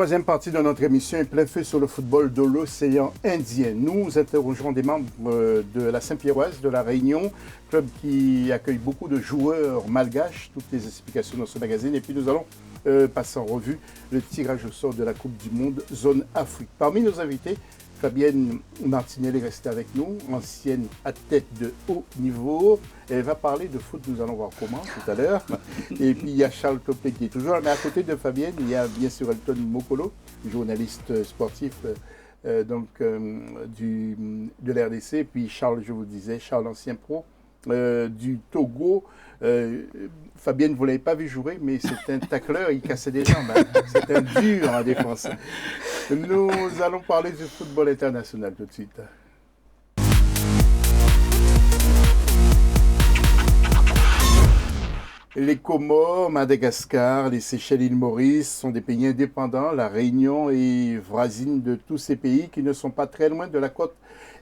Troisième partie de notre émission est plein feu sur le football de l'océan Indien. Nous interrogeons des membres de la Saint-Pierroise de la Réunion, club qui accueille beaucoup de joueurs malgaches. Toutes les explications dans ce magazine. Et puis nous allons passer en revue le tirage au sort de la Coupe du Monde Zone Afrique. Parmi nos invités, Fabienne Martinelli est restée avec nous, ancienne athlète de haut niveau. Elle va parler de foot, nous allons voir comment tout à l'heure. Et puis il y a Charles Topé qui est toujours là. Mais à côté de Fabienne, il y a bien sûr Elton Mokolo, journaliste sportif de l'RDC. Et puis Charles, je vous disais, Charles, ancien pro du Togo. Fabienne, vous ne l'avez pas vu jouer, mais c'est un tacleur, il cassait des jambes. Hein. C'est un dur en défense. Nous allons parler du football international tout de suite. Les Comores, Madagascar, les Seychelles, l'île Maurice sont des pays indépendants. La Réunion est voisine de tous ces pays qui ne sont pas très loin de la côte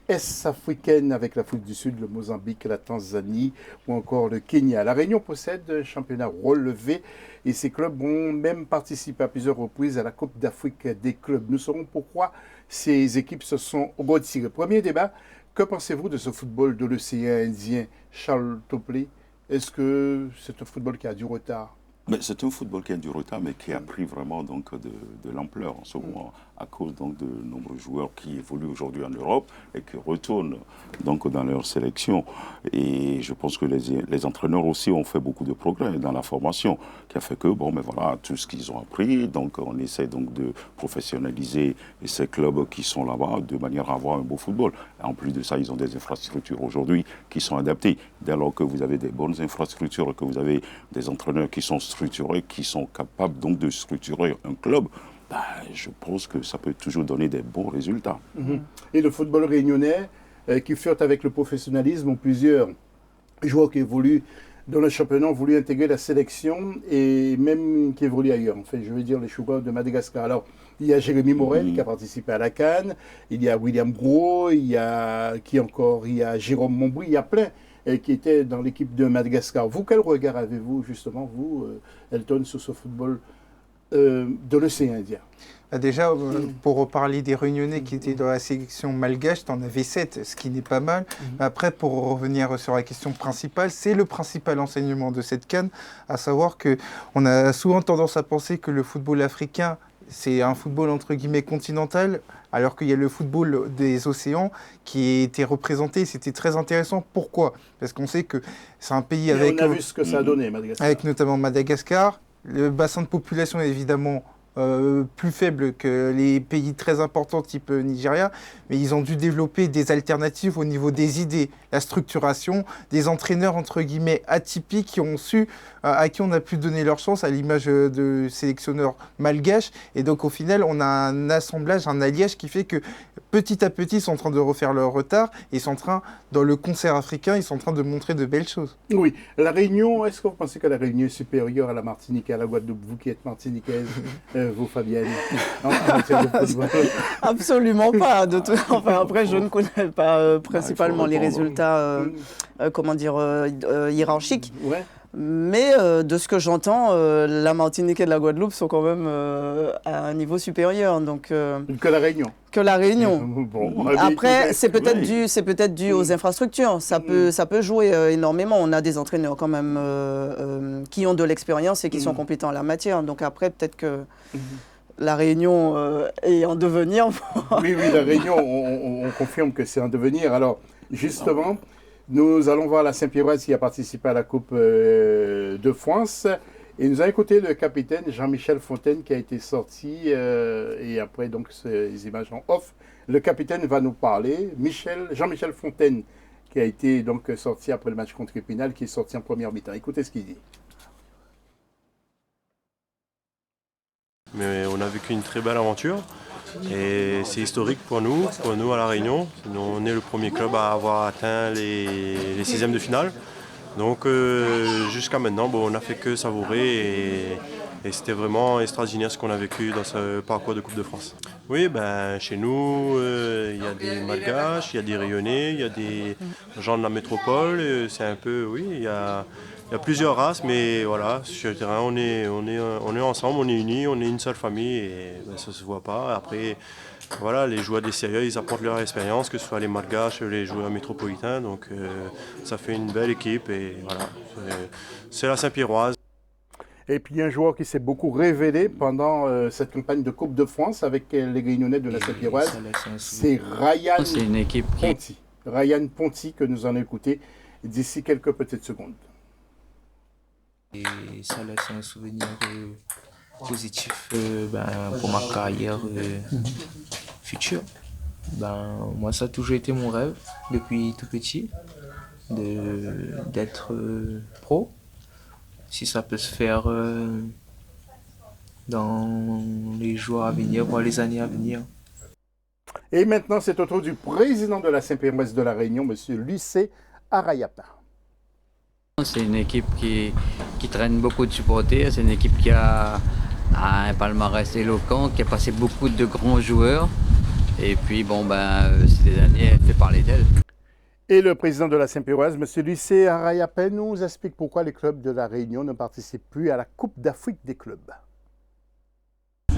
est-africaine avec l'Afrique du Sud, le Mozambique, la Tanzanie ou encore le Kenya. La Réunion possède un championnat relevé et ces clubs ont même participé à plusieurs reprises à la Coupe d'Afrique des clubs. Nous saurons pourquoi ces équipes se sont retirées. Premier débat, que pensez-vous de ce football de l'océan Indien? Charles Topley, est-ce que c'est un football qui a du retard? C'est un football qui a du retard, mais qui a pris vraiment donc, de l'ampleur en ce moment, à cause donc, de nombreux joueurs qui évoluent aujourd'hui en Europe et qui retournent donc, dans leur sélection. Et je pense que les entraîneurs aussi ont fait beaucoup de progrès dans la formation, qui a fait que, voilà, tout ce qu'ils ont appris, donc on essaie donc de professionnaliser ces clubs qui sont là-bas de manière à avoir un beau football. Et en plus de ça, ils ont des infrastructures aujourd'hui qui sont adaptées. Dès lors que vous avez des bonnes infrastructures, que vous avez des entraîneurs qui sont structurés, qui sont capables donc de structurer un club, je pense que ça peut toujours donner des bons résultats. Et le football réunionnais, qui flirte avec le professionnalisme, ont plusieurs joueurs qui évoluent dans le championnat, ont voulu intégrer la sélection et même qui évoluent ailleurs. En fait, je veux dire les joueurs de Madagascar. Alors, il y a Jérémy Morel qui a participé à la CAN, il y a William Gros, il y a Jérôme Montbry, il y a plein qui étaient dans l'équipe de Madagascar. Vous, quel regard avez-vous justement, vous, Elton, sur ce football de l'océan Indien? Déjà, pour reparler des Réunionnais qui étaient dans la sélection malgache, tu en avais 7, ce qui n'est pas mal. Après, pour revenir sur la question principale, c'est le principal enseignement de cette CAN, à savoir qu'on a souvent tendance à penser que le football africain, c'est un football entre guillemets continental, alors qu'il y a le football des océans qui a été représenté. C'était très intéressant. Pourquoi? Parce qu'on sait que c'est un pays avec... On a vu ce que ça a donné, Madagascar. Avec notamment Madagascar. Le bassin de population est évidemment plus faible que les pays très importants type Nigeria, mais ils ont dû développer des alternatives au niveau des idées, la structuration, des entraîneurs entre guillemets atypiques qui ont su, à qui on a pu donner leur chance, à l'image de sélectionneurs malgaches. Et donc au final, on a un assemblage, un alliage qui fait que petit à petit, ils sont en train de refaire leur retard. Ils sont en train, dans le concert africain, ils sont en train de montrer de belles choses. Oui, la Réunion, est-ce que vous pensez que la Réunion est supérieure à la Martinique et à la Guadeloupe, vous qui êtes martiniquaise, vous, Fabienne, en matière de football? Absolument pas. Enfin, après, je ne connais pas principalement les résultats, hiérarchiques. Ouais. Mais de ce que j'entends, la Martinique et la Guadeloupe sont quand même à un niveau supérieur. Donc, que la Réunion. Que la Réunion. Bon, après, c'est peut-être dû aux infrastructures. Ça peut jouer énormément. On a des entraîneurs quand même qui ont de l'expérience et qui sont compétents en la matière. Donc après, peut-être que la Réunion est en devenir. Oui, la Réunion, on confirme que c'est en devenir. Alors, justement, nous allons voir la Saint-Pierroise qui a participé à la Coupe de France. Et nous allons écouter le capitaine Jean-Michel Fontaine qui a été sorti. Et après, donc, ces images en off. Le capitaine va nous parler. Jean-Michel Fontaine qui a été donc sorti après le match contre Épinal, qui est sorti en première mi-temps. Écoutez ce qu'il dit. Mais on a vécu une très belle aventure et c'est historique pour nous à La Réunion. On est le premier club à avoir atteint les 16e de finale. Donc jusqu'à maintenant, on n'a fait que savourer Et c'était vraiment extraordinaire ce qu'on a vécu dans ce parcours de Coupe de France. Oui, chez nous, il y a des Malgaches, il y a des Rayonnais, il y a des gens de la métropole. C'est un peu, oui, il y a plusieurs races, mais voilà, sur le terrain, on est ensemble, on est unis, on est une seule famille et ça ne se voit pas. Après, voilà, les joueurs des sérieux, ils apportent leur expérience, que ce soit les Malgaches, les joueurs métropolitains. Donc ça fait une belle équipe et voilà, c'est la Saint-Pierroise. Et puis un joueur qui s'est beaucoup révélé pendant cette campagne de Coupe de France avec les Réunionnais de la Saint-Pierroise, c'est Ryan Ponty. Ryan Ponty que nous allons écouter d'ici quelques petites secondes. Et ça laisse un souvenir positif pour ma carrière future. Moi, ça a toujours été mon rêve depuis tout petit d'être pro. Si ça peut se faire dans les jours à venir, voire les années à venir. Et maintenant, c'est au tour du président de la Saint-Pierroise de la Réunion, M. Lucé Arayapa. C'est une équipe qui traîne beaucoup de supporters, c'est une équipe qui a un palmarès éloquent, qui a passé beaucoup de grands joueurs. Et puis, ces des années, elle fait parler d'elle. Et le président de la Saint-Pierroise, M. Lucé Arayapa, nous explique pourquoi les clubs de la Réunion ne participent plus à la Coupe d'Afrique des clubs.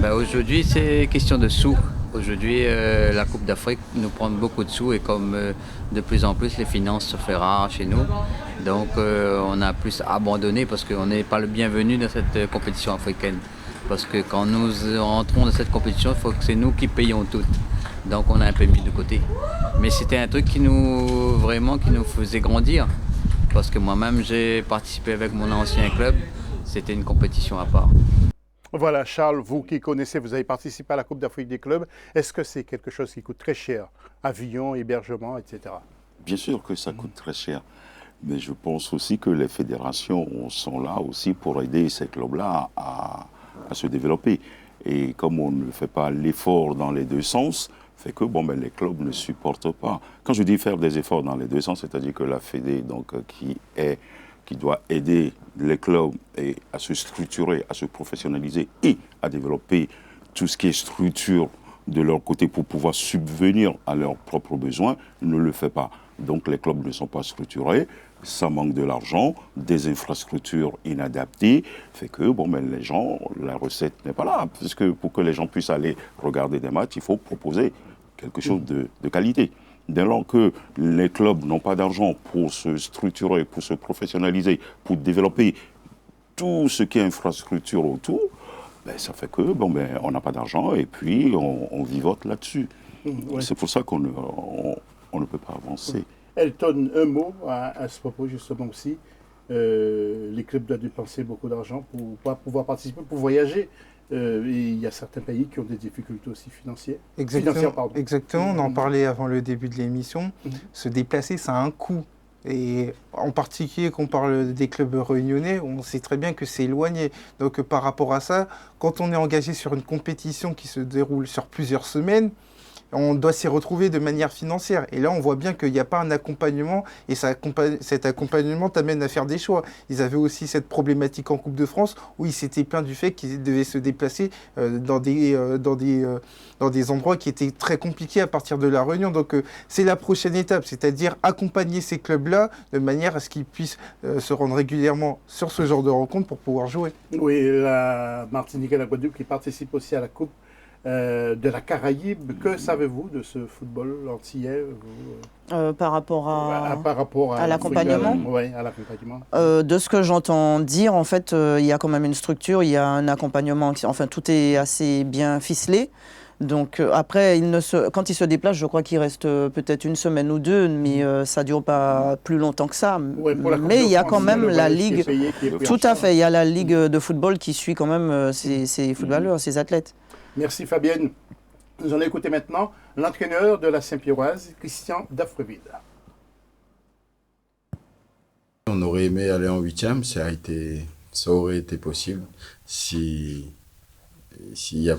Aujourd'hui, c'est question de sous. Aujourd'hui, la Coupe d'Afrique nous prend beaucoup de sous et comme de plus en plus les finances se font rares chez nous, donc on a plus abandonné parce qu'on n'est pas le bienvenu dans cette compétition africaine. Parce que quand nous entrons dans cette compétition, il faut que c'est nous qui payons tout. Donc on a un peu mis de côté. Mais c'était un truc qui nous faisait grandir. Parce que moi-même, j'ai participé avec mon ancien club. C'était une compétition à part. Voilà, Charles, vous qui connaissez, vous avez participé à la Coupe d'Afrique des clubs. Est-ce que c'est quelque chose qui coûte très cher? Avion, hébergement, etc. Bien sûr que ça coûte très cher. Mais je pense aussi que les fédérations sont là aussi pour aider ces clubs-là à se développer. Et comme on ne fait pas l'effort dans les deux sens, fait que les clubs ne supportent pas. Quand je dis faire des efforts dans les deux sens, c'est-à-dire que la Fédé, qui doit aider les clubs à se structurer, à se professionnaliser et à développer tout ce qui est structure de leur côté pour pouvoir subvenir à leurs propres besoins, ne le fait pas. Donc les clubs ne sont pas structurés, ça manque de l'argent, des infrastructures inadaptées, fait que les gens, la recette n'est pas là, parce que pour que les gens puissent aller regarder des matchs, il faut proposer quelque chose de qualité. Dès lors que les clubs n'ont pas d'argent pour se structurer, pour se professionnaliser, pour développer tout ce qui est infrastructure autour, ça fait que on n'a pas d'argent et puis on vivote là-dessus. Ouais. C'est pour ça qu'on ne peut pas avancer. Elton, un mot à ce propos justement aussi. Les clubs doivent dépenser beaucoup d'argent pour pouvoir participer, pour voyager. Et il y a certains pays qui ont des difficultés aussi financières. Exactement, on en parlait avant le début de l'émission. Se déplacer, ça a un coût. Et en particulier, quand on parle des clubs réunionnais, on sait très bien que c'est éloigné. Donc par rapport à ça, quand on est engagé sur une compétition qui se déroule sur plusieurs semaines, on doit s'y retrouver de manière financière. Et là, on voit bien qu'il n'y a pas un accompagnement, et cet accompagnement t'amène à faire des choix. Ils avaient aussi cette problématique en Coupe de France, où ils s'étaient plaints du fait qu'ils devaient se déplacer dans des endroits qui étaient très compliqués à partir de la Réunion. Donc c'est la prochaine étape, c'est-à-dire accompagner ces clubs-là de manière à ce qu'ils puissent se rendre régulièrement sur ce genre de rencontres pour pouvoir jouer. Oui, la Martinique et la Guadeloupe qui participent aussi à la Coupe de la Caraïbe. Que savez-vous de ce football antillais par rapport à l'accompagnement? Oui, à l'accompagnement. De ce que j'entends dire, en fait, il y a quand même une structure, il y a un accompagnement, enfin tout est assez bien ficelé. Donc après, quand il se déplace, je crois qu'il reste peut-être une semaine ou deux, mais ça ne dure pas plus longtemps que ça. Ouais, mais il y a quand même la Ligue, tout à fait, il y a la Ligue de football qui suit quand même ces footballeurs, ces athlètes. Merci Fabienne. Nous allons écouter maintenant l'entraîneur de la Saint-Pierroise, Christian Dafreville. On aurait aimé aller en 8e, ça aurait été possible s'il n'y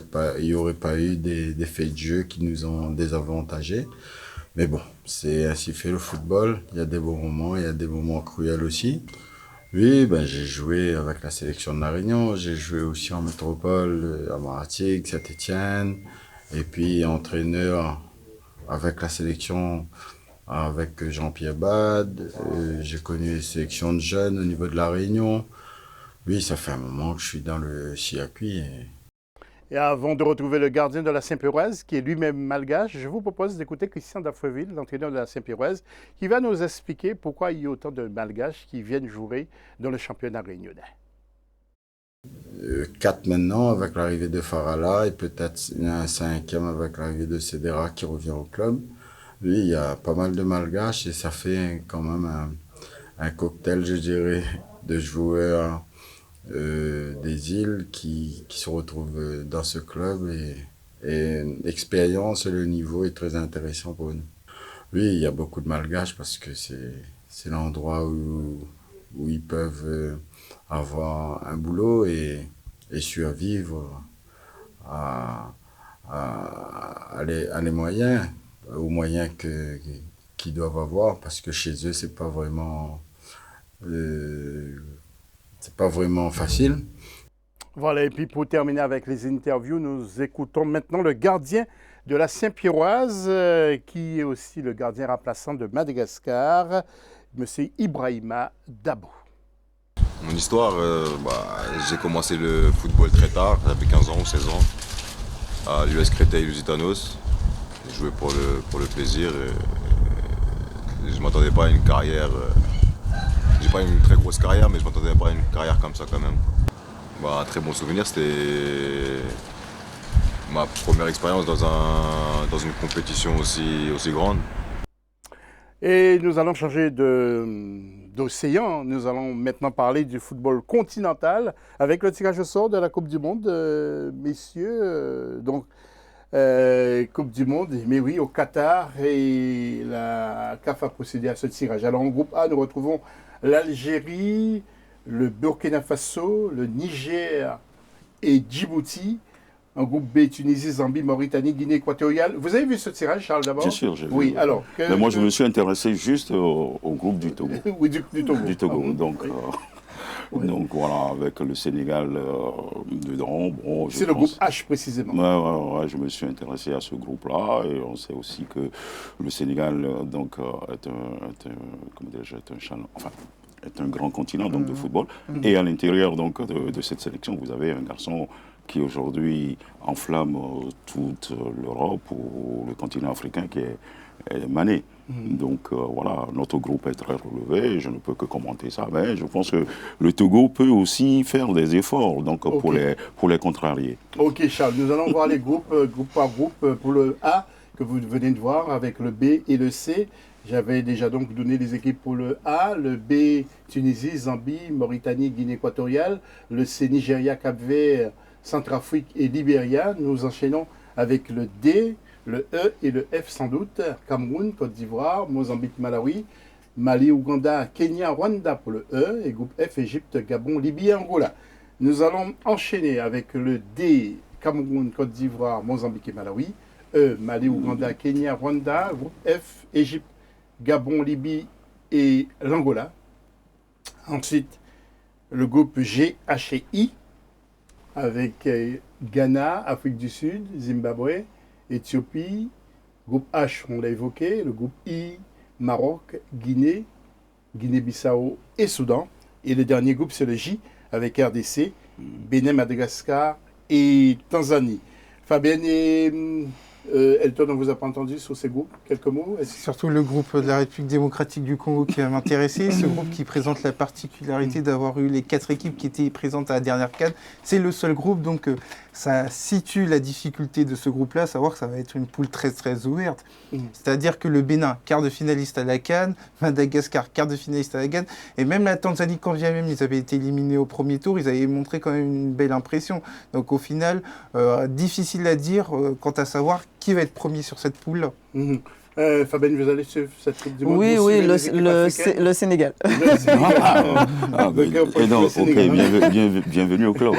aurait pas eu des faits de jeu qui nous ont désavantagés. Mais bon, c'est ainsi fait le football. Il y a des bons moments, il y a des moments cruels aussi. Oui, ben, j'ai joué avec la sélection de La Réunion, j'ai joué aussi en métropole, à Martigues, Saint-Étienne, et puis entraîneur avec la sélection avec Jean-Pierre Bade. J'ai connu les sélections de jeunes au niveau de La Réunion. Oui, ça fait un moment que je suis dans le circuit. Et avant de retrouver le gardien de la Saint-Péroise, qui est lui-même malgache, je vous propose d'écouter Christian Dafreville, l'entraîneur de la Saint-Péroise, qui va nous expliquer pourquoi il y a autant de malgaches qui viennent jouer dans le championnat réunionnais. 4 maintenant avec l'arrivée de Farala et peut-être un 5e avec l'arrivée de Cédera qui revient au club. Oui, il y a pas mal de malgaches et ça fait quand même un cocktail, je dirais, de joueurs des îles qui se retrouvent dans ce club et l'expérience et le niveau est très intéressant pour nous. Oui, il y a beaucoup de malgaches parce que c'est l'endroit où ils peuvent avoir un boulot et survivre à les moyens, aux moyens qu'ils doivent avoir parce que chez eux, c'est pas vraiment facile. Voilà, et puis pour terminer avec les interviews, nous écoutons maintenant le gardien de la Saint-Péroise, qui est aussi le gardien remplaçant de Madagascar, M. Ibrahima Dabo. Mon histoire, j'ai commencé le football très tard, j'avais 15 ans ou 16 ans, à l'US Créteil-Lusitanos. J'ai joué pour le plaisir et je ne m'attendais pas à une carrière. J'ai pas une très grosse carrière, mais je ne m'attendais pas à une carrière comme ça quand même. Un très bon souvenir, c'était ma première expérience dans une compétition aussi grande. Et nous allons changer d'océan. Nous allons maintenant parler du football continental avec le tirage au sort de la Coupe du Monde, messieurs. Coupe du Monde, mais oui, au Qatar, et la CAF a procédé à ce tirage. Alors en groupe A, nous retrouvons l'Algérie, le Burkina Faso, le Niger et Djibouti. En groupe B, Tunisie, Zambie, Mauritanie, Guinée équatoriale. Vous avez vu ce tirage, Charles, d'abord? Bien sûr, j'ai vu. Oui, alors. Mais moi, je me suis intéressé juste au groupe du Togo. Oui, du Togo. Du Togo. Oui. Donc voilà, avec le Sénégal dedans. Bon, c'est le groupe H précisément. Ouais, je me suis intéressé à ce groupe-là et on sait aussi que le Sénégal est un grand continent donc, de football. Et à l'intérieur donc, de cette sélection, vous avez un garçon qui aujourd'hui enflamme toute l'Europe ou le continent africain qui est Mané. Donc voilà, notre groupe est très relevé, je ne peux que commenter ça, mais je pense que le Togo peut aussi faire des efforts donc, pour les contrarier. Ok Charles, nous allons voir les groupes, groupe par groupe, pour le A que vous venez de voir avec le B et le C. J'avais déjà donc donné les équipes pour le A, le B, Tunisie, Zambie, Mauritanie, Guinée équatoriale, le C, Nigeria, Cap-Vert, Centrafrique et Libéria. Nous enchaînons avec le D, le E et le F sans doute, Cameroun, Côte d'Ivoire, Mozambique, Malawi, Mali, Ouganda, Kenya, Rwanda pour le E, et groupe F, Égypte, Gabon, Libye et Angola. Nous allons enchaîner avec le D, Cameroun, Côte d'Ivoire, Mozambique et Malawi, E, Mali, Ouganda, Kenya, Rwanda, groupe F, Égypte, Gabon, Libye et l'Angola. Ensuite, le groupe G, H et I, avec Ghana, Afrique du Sud, Zimbabwe, Éthiopie, groupe H, on l'a évoqué, le groupe I, Maroc, Guinée, Guinée-Bissau et Soudan. Et le dernier groupe, c'est le J, avec RDC, Bénin, Madagascar et Tanzanie. Fabien et Elton, on ne vous a pas entendu sur ces groupes? Quelques mots? C'est surtout le groupe de la République démocratique du Congo qui va m'intéresser. Ce groupe qui présente la particularité d'avoir eu les 4 équipes qui étaient présentes à la dernière CAN. C'est le seul groupe, donc ça situe la difficulté de ce groupe-là, à savoir que ça va être une poule très très ouverte. C'est-à-dire que le Bénin, quart de finaliste à la CAN, Madagascar, quart de finaliste à la CAN, et même la Tanzanie, quand bien même ils avaient été éliminés au premier tour, ils avaient montré quand même une belle impression. Donc au final, difficile à dire quant à savoir qui va être premier sur cette poule-là. Fabienne, vous allez suivre cette Coupe du Monde? Oui, vous oui, suivez les équipes africaines? le Sénégal. Le Sénégal. Et donc, ok, bienvenue au club.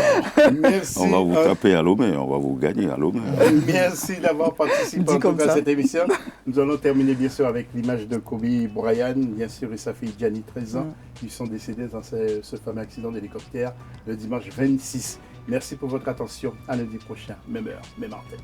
Merci. On va vous taper à Lomé, on va vous gagner à Lomé. Merci d'avoir participé en tout cas à cette émission. Nous allons terminer bien sûr avec l'image de Kobe Bryant, bien sûr, et sa fille Gianni, 13 ans, qui sont décédés dans ce fameux accident d'hélicoptère le dimanche 26. Merci pour votre attention. À lundi prochain, même heure, même antenne.